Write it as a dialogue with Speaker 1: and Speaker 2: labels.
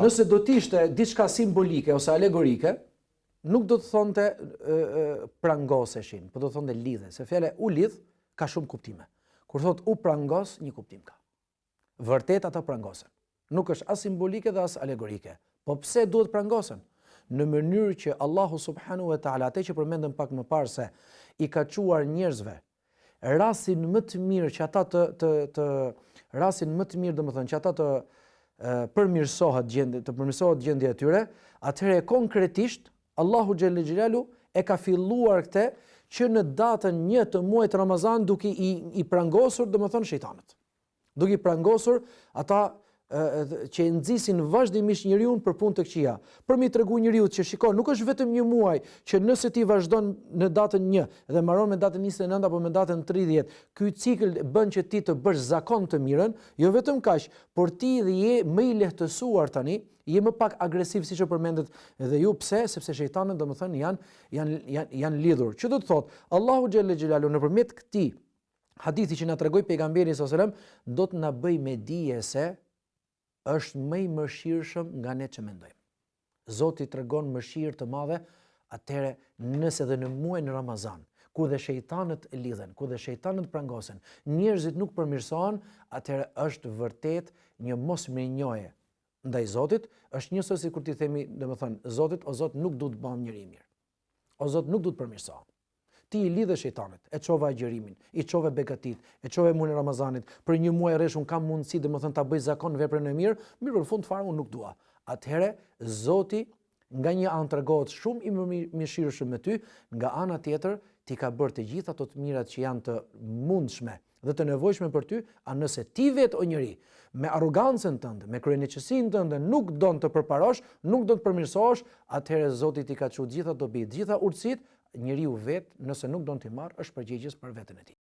Speaker 1: Nëse do të ishte diçka simbolike ose alegorike, nuk do të thonte prangoseshin, por do të thonte lidhe, se fjala u lidh ka shumë kuptime. Kur thot u prangos, një kuptim ka. Vërtet ata prangosen. Nuk është as simbolike dhe as alegorike. Po pse duhet prangosen? Në mënyrë që Allahu subhanahu wa taala, atë që përmendëm pak më parë se i ka quar njerëzve rastin më të mirë që ata rastin më të mirë, domethënë që ata të përmirësohet gjendja e tyre, atëherë konkretisht Allahu xhelle xhelalu e ka filluar këtë që në datën 1 të muajit Ramazan duke i prangosur, domethënë shejtanët. Duke i prangosur ata që e nxisin vazhdimisht njeriu për punë të këqija. Për mi tregu njeriu që shikon, nuk është vetëm një muaj që nëse ti vazhdon në datën 1 dhe mbaron me datën 29 apo me datën 30, ky cikël bën që ti të bësh zakon të mirën, jo vetëm kaq, por ti dhe je më i lehtësuar tani, je më pak agresiv siç e përmendet edhe ju. Pse? Sepse shejtanët domethënë janë lidhur. Që do të thotë, Allahu xhelle xhelalu nëpërmjet këtij hadithi që na tregoi pejgamberi sallallahu alajhi wasallam, do të na bëj me dije se është më i mëshirshëm nga ne që mendojmë. Zoti tregon mëshirë të madhe atëherë nëse dhe në muajin Ramazan, ku dhe shejtanët lidhen, ku dhe shejtanët prangosen, njerëzit nuk përmirësohen, atëherë është vërtet një mosmirënjohje ndaj Zotit, është njësoj sikur ti themi, domethënë, Zotit, o Zot, nuk du të bëjmë njëri mirë. O Zot, nuk du të përmirësohem. Ti i lidhe shejtanët, e çove agjërimin, i çove begatit, e çove muajin e Ramazanit, për një muaj rresh un kam mundësi domethënë ta bëj zakon veprën e mirë, në fund fare unë nuk dua. Atëherë Zoti nga një anë tregohet shumë i mëshirshëm me ty, nga ana tjetër ti ka bërë të gjitha ato të mirat që janë të mundshme dhe të nevojshme për ty, a nëse ti vetë o njeri me arrogancën tënde, me kryeneqësinë tënde nuk don të përparosh, nuk do të përmirësohesh, atëherë Zoti ti ka çuar gjitha dobit, gjitha urtësitë, njeriu vetë nëse nuk don t'i marr është përgjegjës për veten e tij.